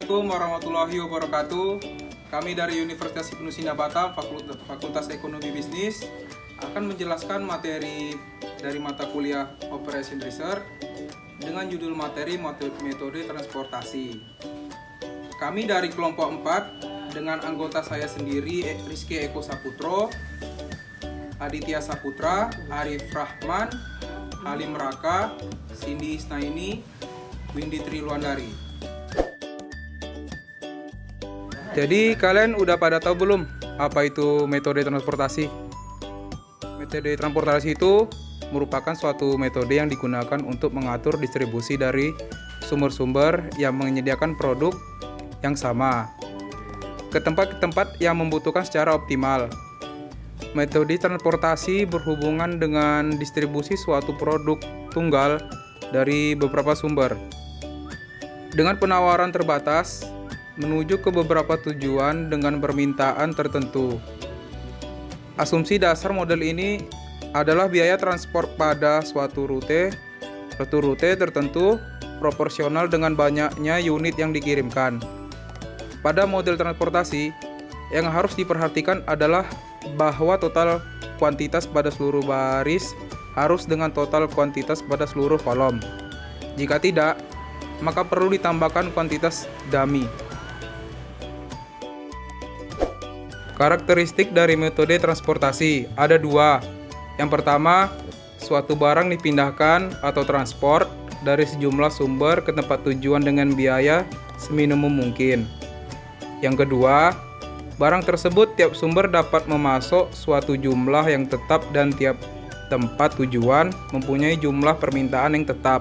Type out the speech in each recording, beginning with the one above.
Assalamualaikum warahmatullahi wabarakatuh. Kami dari Universitas Ibnu Sina Batam, Fakultas Ekonomi Bisnis, akan menjelaskan materi dari mata kuliah Operation Research dengan judul materi metode transportasi. Kami dari kelompok 4 dengan anggota saya sendiri, Rizky Eko Saputro, Aditya Saputra, Arif Rahman, Halim Raka, Cindy Isnaini, Windy Triluandari. Jadi kalian udah pada tahu belum apa itu metode transportasi? Metode transportasi itu merupakan suatu metode yang digunakan untuk mengatur distribusi dari sumber-sumber yang menyediakan produk yang sama ke tempat-tempat yang membutuhkan secara optimal. Metode transportasi berhubungan dengan distribusi suatu produk tunggal dari beberapa sumber dengan penawaran terbatas menuju ke beberapa tujuan dengan permintaan tertentu. Asumsi dasar model ini adalah biaya transport pada suatu rute tertentu proporsional dengan banyaknya unit yang dikirimkan. Pada model transportasi, yang harus diperhatikan adalah bahwa total kuantitas pada seluruh baris harus dengan total kuantitas pada seluruh kolom. Jika tidak, maka perlu ditambahkan kuantitas dummy. Karakteristik dari metode transportasi ada dua. Yang pertama, suatu barang dipindahkan atau transport dari sejumlah sumber ke tempat tujuan dengan biaya seminimum mungkin. Yang kedua, barang tersebut tiap sumber dapat memasok suatu jumlah yang tetap dan tiap tempat tujuan mempunyai jumlah permintaan yang tetap.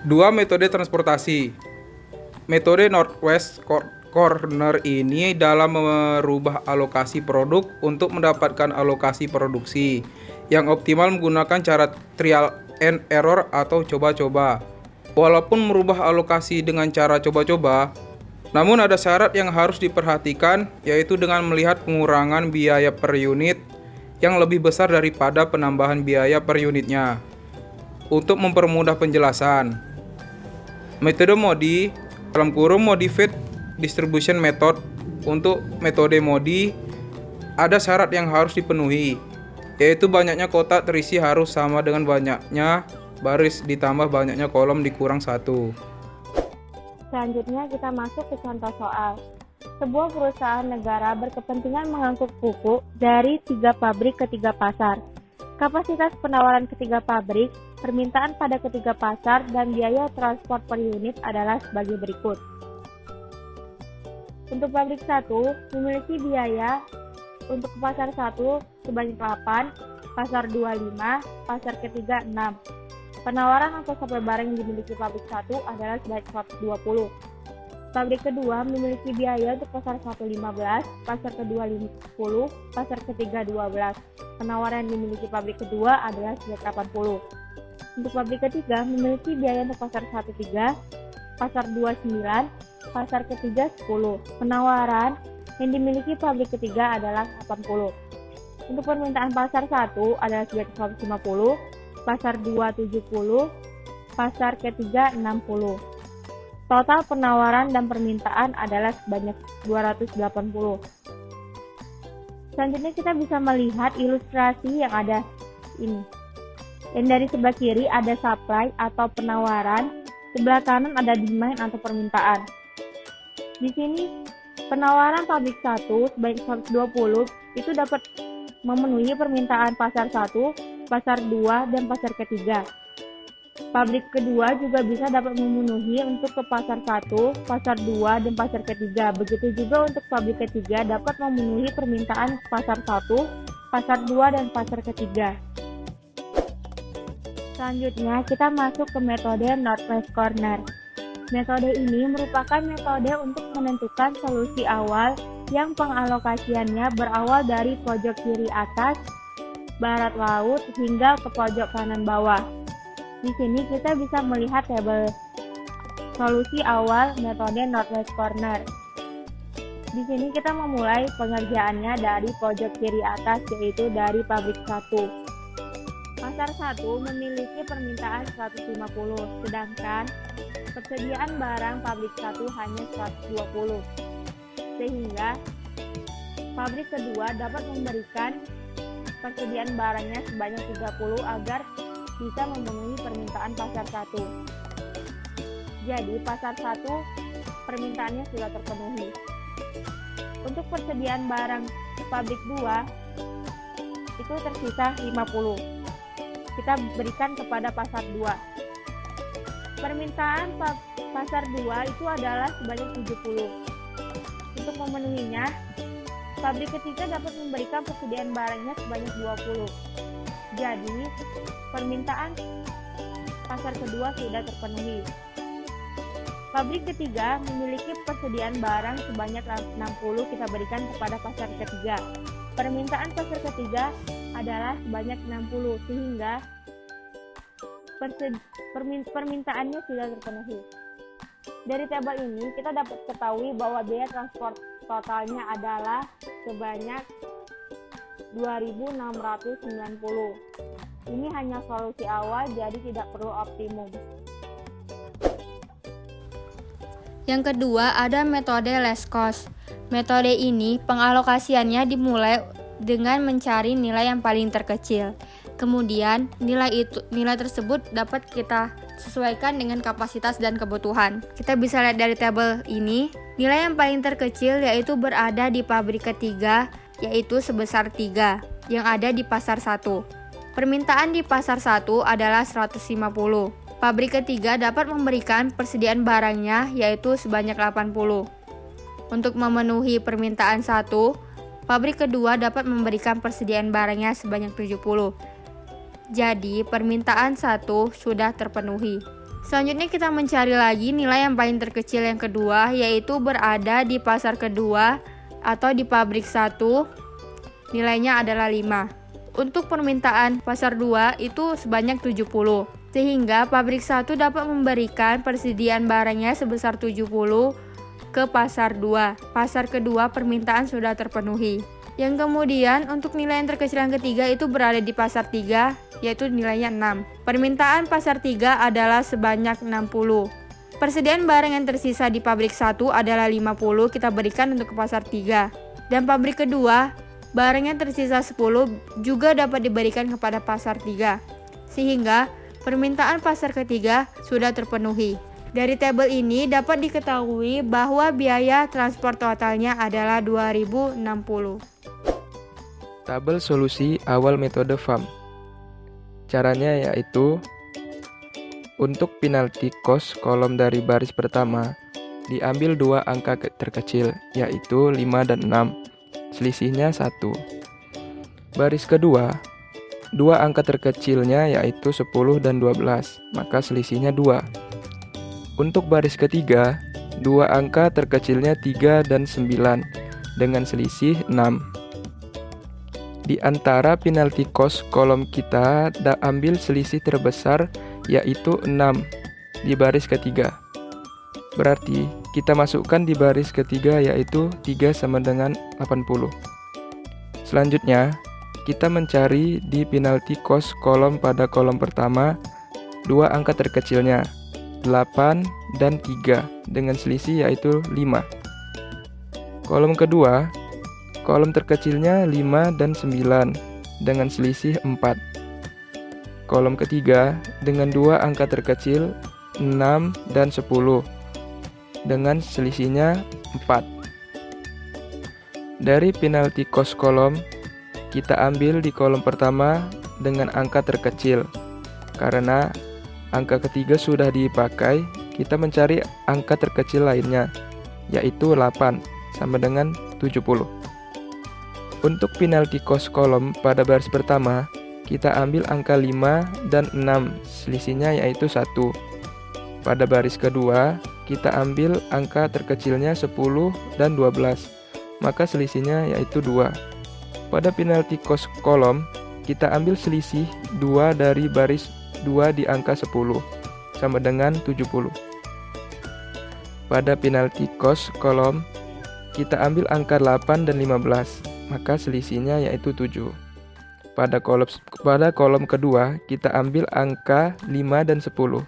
Dua metode transportasi. Metode Northwest Corner ini dalam merubah alokasi produk untuk mendapatkan alokasi produksi yang optimal menggunakan cara trial and error atau coba-coba. Walaupun merubah alokasi dengan cara coba-coba, namun ada syarat yang harus diperhatikan, yaitu dengan melihat pengurangan biaya per unit yang lebih besar daripada penambahan biaya per unitnya. Untuk mempermudah penjelasan, metode MODI Modified Distribution Method. Untuk metode MODI ada syarat yang harus dipenuhi, yaitu banyaknya kotak terisi harus sama dengan banyaknya baris ditambah banyaknya kolom dikurang 1. Selanjutnya kita masuk ke contoh soal. Sebuah perusahaan negara berkepentingan mengangkut pupuk dari 3 pabrik ke 3 pasar. Kapasitas penawaran ketiga pabrik, permintaan pada ketiga pasar, dan biaya transport per unit adalah sebagai berikut. Untuk pabrik 1 memiliki biaya untuk pasar 1 sebanyak 8, pasar 2 5, pasar ketiga 6. Penawaran atau sampel barang yang dimiliki pabrik 1 adalah sebanyak 120. Pabrik kedua memiliki biaya untuk pasar 1 15, pasar kedua 10, pasar ketiga 12. Penawaran yang dimiliki pabrik kedua adalah sebanyak 80. Untuk pabrik ketiga memiliki biaya untuk pasar 1 3, pasar 2 9, pasar ketiga 10. Penawaran yang dimiliki pabrik ketiga adalah 80. Untuk permintaan pasar 1 adalah sebanyak 150, pasar 2 70, pasar ketiga 60. Total penawaran dan permintaan adalah sebanyak 280. Selanjutnya kita bisa melihat ilustrasi yang ada ini. Dan dari sebelah kiri ada supply atau penawaran, sebelah kanan ada demand atau permintaan. Di sini penawaran pabrik 1 sebanyak 120 itu dapat memenuhi permintaan pasar 1, pasar 2, dan pasar ketiga. Pabrik kedua juga bisa dapat memenuhi untuk ke pasar 1, pasar 2, dan pasar ketiga. Begitu juga untuk pabrik ketiga dapat memenuhi permintaan pasar 1, pasar 2, dan pasar ketiga. Selanjutnya kita masuk ke metode Northwest Corner. Metode ini merupakan metode untuk menentukan solusi awal yang pengalokasiannya berawal dari pojok kiri atas, barat laut, hingga ke pojok kanan bawah. Di sini kita bisa melihat tabel solusi awal metode Northwest Corner. Di sini kita memulai pengerjaannya dari pojok kiri atas, yaitu dari pabrik 1. Pasar 1 memiliki permintaan 150, sedangkan Persediaan barang pabrik 1 hanya 120, sehingga pabrik kedua dapat memberikan persediaan barangnya sebanyak 30 agar bisa memenuhi permintaan pasar 1. Jadi pasar 1 permintaannya sudah terpenuhi. Untuk persediaan barang pabrik 2 itu tersisa 50. Kita berikan kepada pasar 2. Permintaan pasar 2 itu adalah sebanyak 70. Untuk memenuhinya, pabrik ketiga dapat memberikan persediaan barangnya sebanyak 20. Jadi, permintaan pasar kedua sudah terpenuhi. Pabrik ketiga memiliki persediaan barang sebanyak 60 kita berikan kepada pasar ketiga. Permintaan pasar ketiga adalah sebanyak 60 sehingga permintaannya sudah terpenuhi. Dari tabel ini kita dapat ketahui bahwa biaya transport totalnya adalah sebanyak 2.690. Ini hanya solusi awal, jadi tidak perlu optimum. Yang kedua ada metode less cost. Metode ini pengalokasiannya dimulai dengan mencari nilai yang paling terkecil. Kemudian nilai tersebut dapat kita sesuaikan dengan kapasitas dan kebutuhan. Kita bisa lihat dari tabel ini, nilai yang paling terkecil yaitu berada di pabrik ketiga, yaitu sebesar 3 yang ada di pasar 1. Permintaan di pasar 1 adalah 150. Pabrik ketiga dapat memberikan persediaan barangnya yaitu sebanyak 80. Untuk memenuhi permintaan 1, pabrik kedua dapat memberikan persediaan barangnya sebanyak 70. Jadi, permintaan 1 sudah terpenuhi. Selanjutnya kita mencari lagi nilai yang paling terkecil yang kedua, yaitu berada di pasar kedua atau di pabrik 1, nilainya adalah 5. Untuk permintaan pasar 2 itu sebanyak 70, sehingga pabrik 1 dapat memberikan persediaan barangnya sebesar 70 ke pasar 2. Pasar kedua permintaan sudah terpenuhi. Yang kemudian untuk nilai yang terkecil yang ketiga itu berada di pasar 3, yaitu nilainya 6. Permintaan pasar 3 adalah sebanyak 60. Persediaan barang yang tersisa di pabrik 1 adalah 50 kita berikan untuk ke pasar 3. Dan pabrik kedua, barang yang tersisa 10 juga dapat diberikan kepada pasar 3. Sehingga permintaan pasar ketiga sudah terpenuhi. Dari tabel ini dapat diketahui bahwa biaya transport totalnya adalah 2060. Tabel solusi awal metode FAM. Caranya yaitu untuk penalti cost kolom dari baris pertama diambil 2 angka terkecil yaitu 5 dan 6. Selisihnya 1. Baris kedua 2 angka terkecilnya yaitu 10 dan 12, maka selisihnya 2. Untuk baris ketiga 2 angka terkecilnya 3 dan 9 dengan selisih 6. Di antara penalti cost kolom kita ambil selisih terbesar yaitu 6 di baris ketiga. Berarti kita masukkan di baris ketiga yaitu 3 sama dengan 80. Selanjutnya kita mencari di penalti cost kolom pada kolom pertama 2 angka terkecilnya 8 dan 3 dengan selisih yaitu 5. Kolom kedua kolom terkecilnya 5 dan 9 dengan selisih 4. Kolom ketiga dengan 2 angka terkecil 6 dan 10 dengan selisihnya 4. Dari penalti cost kolom kita ambil di kolom pertama dengan angka terkecil. Karena angka ketiga sudah dipakai, kita mencari angka terkecil lainnya yaitu 8 sama dengan 70. Untuk penalti cost kolom pada baris pertama, kita ambil angka 5 dan 6, selisihnya yaitu 1. Pada baris kedua, kita ambil angka terkecilnya 10 dan 12, maka selisihnya yaitu 2. Pada penalti cost kolom, kita ambil selisih 2 dari baris 2 di angka 10, sama dengan 70. Pada penalti cost kolom, kita ambil angka 8 dan 15, maka selisihnya yaitu 7. Pada kolom kedua, kita ambil angka 5 dan 10.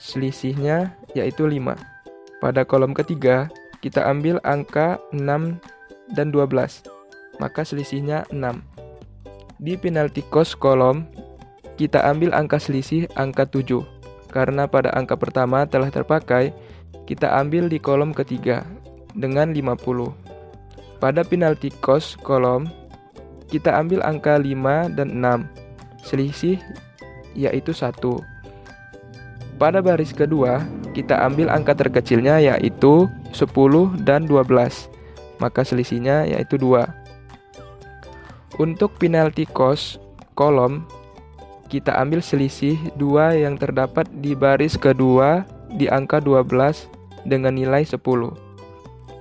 Selisihnya yaitu 5. Pada kolom ketiga, kita ambil angka 6 dan 12, maka selisihnya 6. Di penalti cost kolom, kita ambil angka selisih angka 7. Karena pada angka pertama telah terpakai, kita ambil di kolom ketiga dengan 50. Pada penalti cost kolom, kita ambil angka 5 dan 6. Selisih yaitu 1. Pada baris kedua, kita ambil angka terkecilnya yaitu 10 dan 12. Maka selisihnya yaitu 2. Untuk penalti cost kolom, kita ambil selisih 2 yang terdapat di baris kedua di angka 12 dengan nilai 10.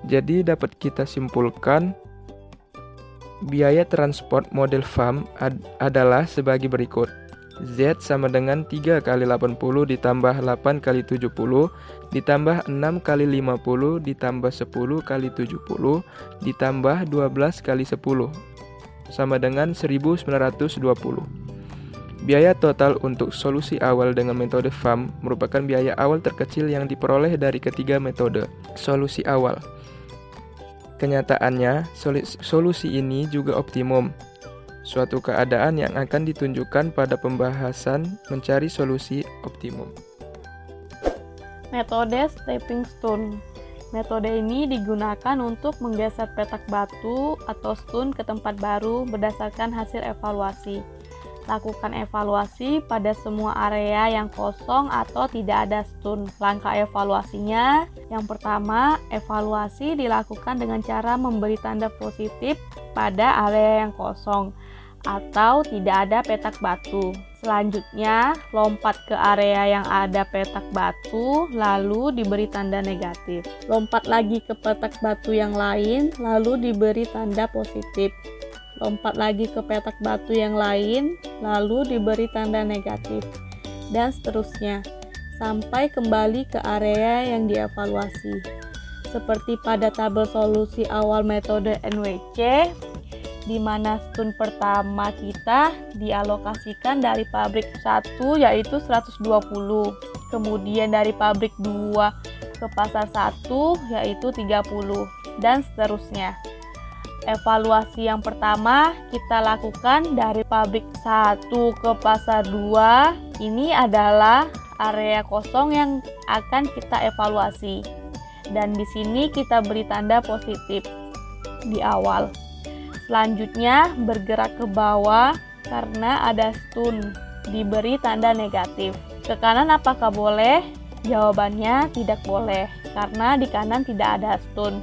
Jadi dapat kita simpulkan biaya transport model FAM adalah sebagai berikut. Z sama dengan 3 kali 80 ditambah 8 kali 70 ditambah 6 kali 50 ditambah 10 kali 70 ditambah 12 kali 10 sama dengan 1920. Biaya total untuk solusi awal dengan metode FAM merupakan biaya awal terkecil yang diperoleh dari ketiga metode solusi awal. Kenyataannya, solusi ini juga optimum, suatu keadaan yang akan ditunjukkan pada pembahasan mencari solusi optimum. Metode stepping stone. Metode ini digunakan untuk menggeser petak batu atau stone ke tempat baru berdasarkan hasil evaluasi. Lakukan evaluasi pada semua area yang kosong atau tidak ada stone. Langkah evaluasinya, yang pertama, evaluasi dilakukan dengan cara memberi tanda positif pada area yang kosong atau tidak ada petak batu. Selanjutnya, lompat ke area yang ada petak batu, lalu diberi tanda negatif. Lompat lagi ke petak batu yang lain, lalu diberi tanda positif. Lompat lagi ke petak batu yang lain, lalu diberi tanda negatif, dan seterusnya, sampai kembali ke area yang dievaluasi. Seperti pada tabel solusi awal metode NWC, di mana stun pertama kita dialokasikan dari pabrik 1 yaitu 120, kemudian dari pabrik 2 ke pasar 1 yaitu 30, dan seterusnya. Evaluasi yang pertama kita lakukan dari pabrik 1 ke pasar 2. Ini adalah area kosong yang akan kita evaluasi. Dan di sini kita beri tanda positif di awal. Selanjutnya bergerak ke bawah karena ada stun, diberi tanda negatif. Ke kanan apakah boleh? Jawabannya tidak boleh karena di kanan tidak ada stun.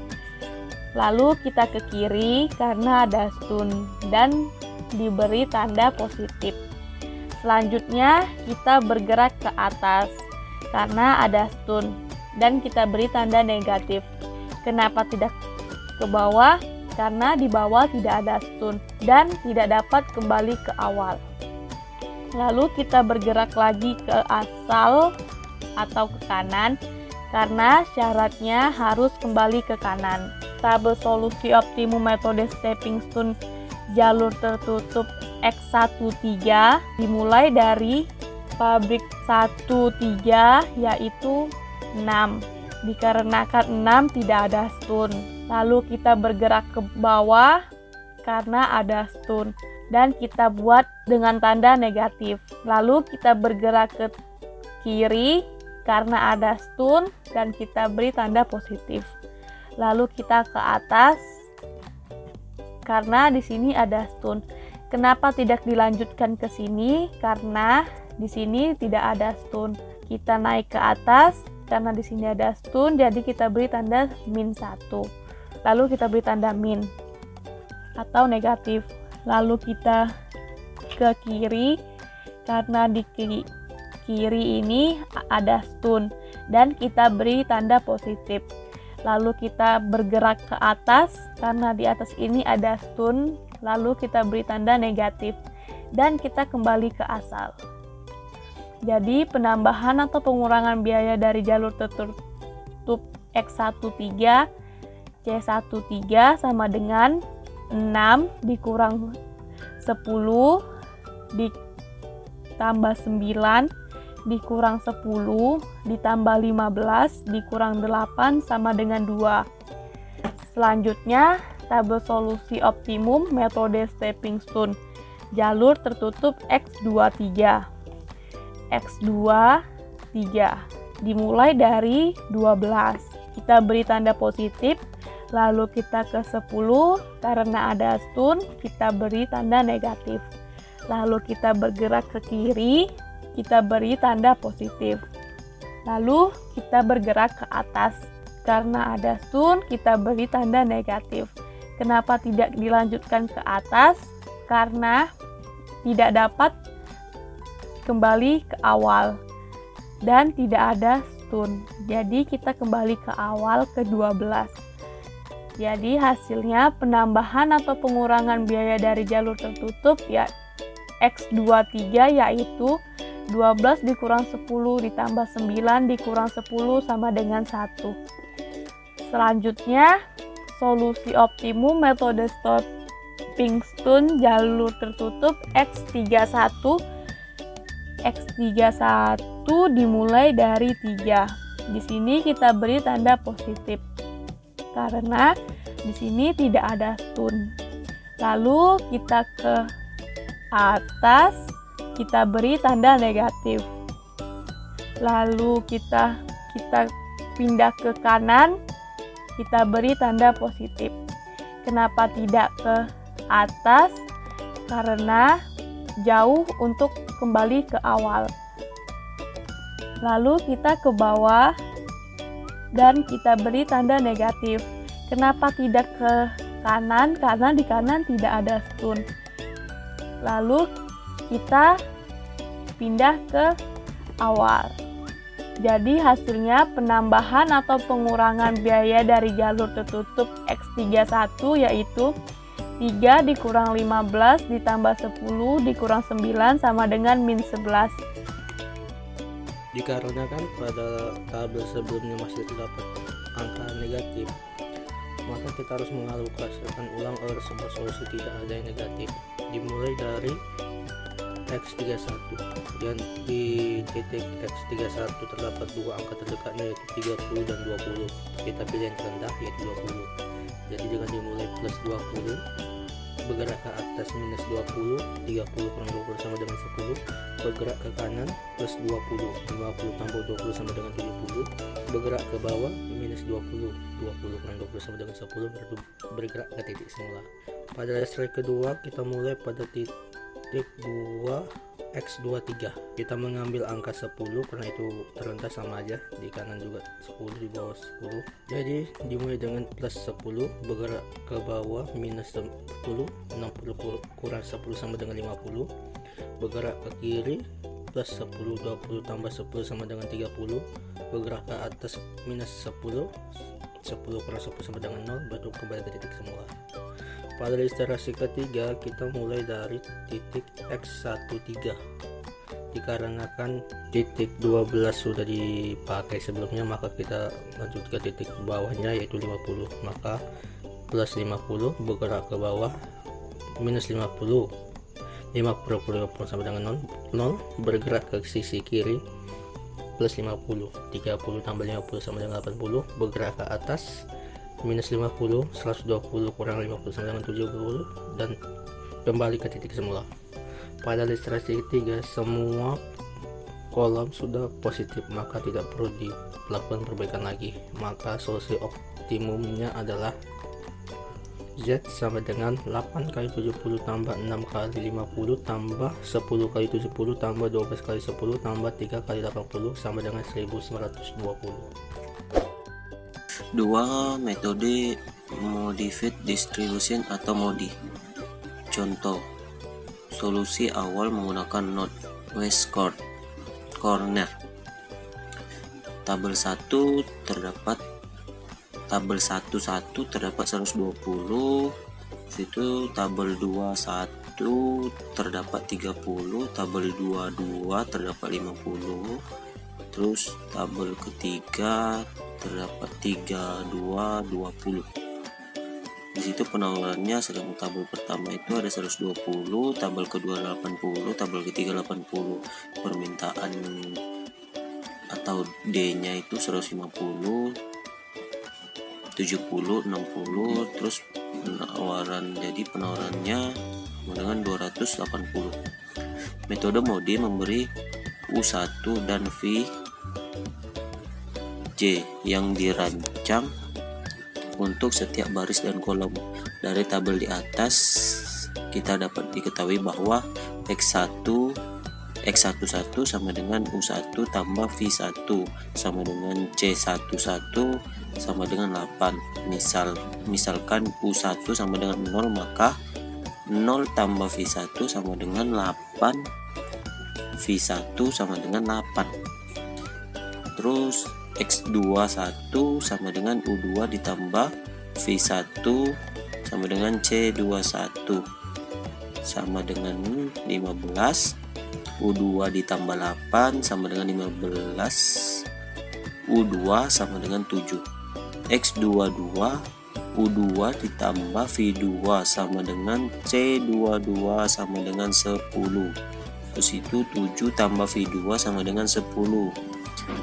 Lalu kita ke kiri karena ada stun dan diberi tanda positif. Selanjutnya kita bergerak ke atas karena ada stun dan kita beri tanda negatif. Kenapa tidak ke bawah? Karena di bawah tidak ada stun dan tidak dapat kembali ke awal. Lalu kita bergerak lagi ke asal atau ke kanan karena syaratnya harus kembali ke kanan. Tabel solusi optimum metode stepping stone jalur tertutup X13 dimulai dari pabrik 13 yaitu 6. Dikarenakan 6 tidak ada stun. Lalu kita bergerak ke bawah karena ada stun dan kita buat dengan tanda negatif. Lalu kita bergerak ke kiri karena ada stun dan kita beri tanda positif. Lalu kita ke atas karena di sini ada stun. Kenapa tidak dilanjutkan ke sini? Karena di sini tidak ada stun. Kita naik ke atas karena di sini ada stun, jadi kita beri tanda -1. Lalu kita beri tanda min atau negatif. Lalu kita ke kiri karena di kiri ini ada stun dan kita beri tanda positif. Lalu kita bergerak ke atas karena di atas ini ada stun, lalu kita beri tanda negatif dan kita kembali ke asal. Jadi penambahan atau pengurangan biaya dari jalur tertutup X13 C13 sama dengan 6 dikurang 10 ditambah 9 dikurang 10 ditambah 15 dikurang 8 sama dengan 2. Selanjutnya, tabel solusi optimum metode stepping stone. Jalur tertutup X23. X23 dimulai dari 12. Kita beri tanda positif, lalu kita ke 10, karena ada stun, kita beri tanda negatif. Lalu kita bergerak ke kiri, kita beri tanda positif. Lalu kita bergerak ke atas, karena ada stun, kita beri tanda negatif. Kenapa tidak dilanjutkan ke atas? Karena tidak dapat kembali ke awal dan tidak ada stun. Jadi kita kembali ke awal ke 12. Jadi hasilnya penambahan atau pengurangan biaya dari jalur tertutup ya X23 yaitu 12 dikurang 10 ditambah 9 dikurang 10 sama dengan 1. Selanjutnya, solusi optimum metode stepping stone jalur tertutup X31. X31 dimulai dari 3. Di sini kita beri tanda positif karena di sini tidak ada stun. Lalu kita ke atas, kita beri tanda negatif. Lalu kita pindah ke kanan, kita beri tanda positif. Kenapa tidak ke atas? Karena jauh untuk kembali ke awal. Lalu kita ke bawah dan kita beri tanda negatif. Kenapa tidak ke kanan? Karena di kanan tidak ada stun. Lalu kita pindah ke awal. Jadi hasilnya penambahan atau pengurangan biaya dari jalur tertutup X31 yaitu 3 dikurang 15 ditambah 10 dikurang 9 sama dengan min 11. Dikarenakan pada tabel sebelumnya masih terdapat angka negatif, maka kita harus mengalokasikan ulang agar sebuah solusi tidak ada yang negatif. Dimulai dari X31 dan di titik X31 terdapat dua angka terdekatnya yaitu 30 dan 20. Kita pilih yang terendah yaitu 20. Jadi dengan dimulai plus 20, bergerak ke atas minus 20, 30 kurang 20 sama dengan 10, bergerak ke kanan plus 20, 50 tambah 20 sama dengan 70, bergerak ke bawah minus 20, 20 kurang 20 sama dengan 10, bergerak ke titik semula. Pada strike kedua kita mulai pada titik 2 X23. Kita mengambil angka 10 karena itu terendah sama aja, di kanan juga 10 di bawah 10. Jadi dimulai dengan plus 10, bergerak ke bawah minus 10, 60 kurang 10 sama dengan 50, bergerak ke kiri plus 10, 20 tambah 10 sama dengan 30, bergerak ke atas minus 10, 10 kurang 10 sama dengan 0, baru kembali ke titik semula. Pada ilustrasi ketiga kita mulai dari titik X13. Dikarenakan titik 12 sudah dipakai sebelumnya, maka kita lanjut ke titik bawahnya yaitu 50. Maka plus 50 bergerak ke bawah minus 50, 50 sama dengan 0, bergerak ke sisi kiri plus 50, 30 tambah 50 sama dengan 80, bergerak ke atas minus 50, 120 kurang 50 sama dengan 70, dan kembali ke titik semula. Pada ilustrasi ketiga semua kolom sudah positif, maka tidak perlu dilakukan perbaikan lagi. Maka solusi optimumnya adalah Z sama dengan 8 kali 70 tambah 6 kali 50 tambah 10 kali 70 tambah 12 kali 10 tambah 3 kali 80 sama dengan 1920. Dua metode modified distribution atau MODI. Contoh, solusi awal menggunakan northwest corner. Tabel 1 terdapat 120, situ tabel 21 terdapat 30, tabel 22 terdapat 50, terus tabel ketiga terdapat 32, 20. Di situ penawarannya sedang tabel pertama itu ada 120, tabel kedua 80, tabel ketiga 80. Permintaan atau D-nya itu 150, 70, 60, terus penawarannya dengan 280. Metode mode memberi U1 dan VJ yang dirancang untuk setiap baris dan kolom. Dari tabel di atas kita dapat diketahui bahwa X11 sama dengan U1 tambah V1 sama dengan C11 sama dengan 8. Misalkan U1 sama dengan 0, maka 0 tambah V1 sama dengan 8, V1 sama dengan 8. Terus X21 sama dengan U2 ditambah V1 sama dengan C21 sama dengan 15, U2 ditambah 8 sama dengan 15, U2 sama dengan 7. X22 U2 ditambah V2 sama dengan C22 sama dengan 10. Terus itu 7 tambah V2 sama dengan 10.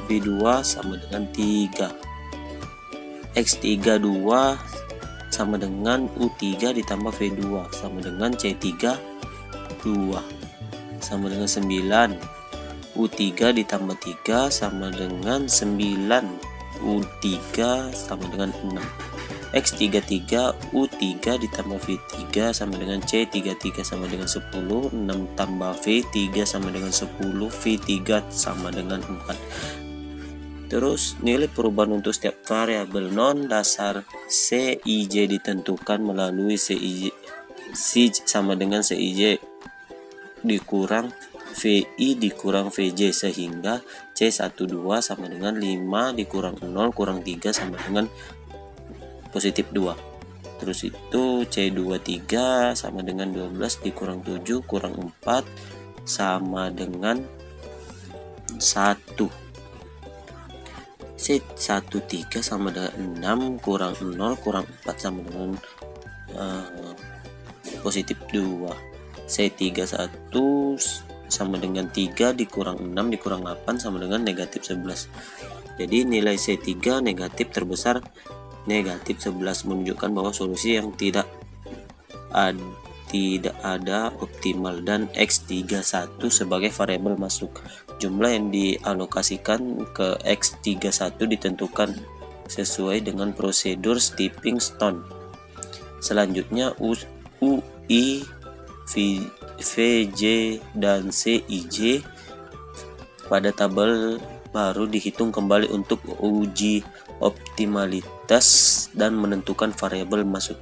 V2 sama dengan 3. X32 sama dengan U3 ditambah V2 sama dengan C32 sama dengan 9. U3 ditambah 3 sama dengan 9. U3 sama dengan 6. X33 U3 ditambah V3 sama dengan C33 sama dengan 10. 6 tambah V3 sama dengan 10. V3 sama dengan 4. Terus nilai perubahan untuk setiap variabel non dasar CIJ ditentukan melalui CIJ sama dengan CIJ dikurang VI dikurang VJ, sehingga C12 sama dengan 5 dikurang 0 kurang 3 sama dengan positif 2. Terus itu C23 sama dengan 12 dikurang 7 kurang 4 sama dengan 1. C13 sama dengan 6 kurang 0 kurang 4 sama dengan positif 2. C31 sama dengan 3 dikurang 6 dikurang 8 sama dengan negatif 11. Jadi nilai C3 negatif terbesar negatif 11, menunjukkan bahwa solusi yang tidak ada optimal. Dan X31 sebagai variabel masuk. Jumlah yang dialokasikan ke X31 ditentukan sesuai dengan prosedur stepping stone. Selanjutnya UI, VJ, dan CIJ pada tabel baru dihitung kembali untuk uji optimalitas dan menentukan variabel masuk.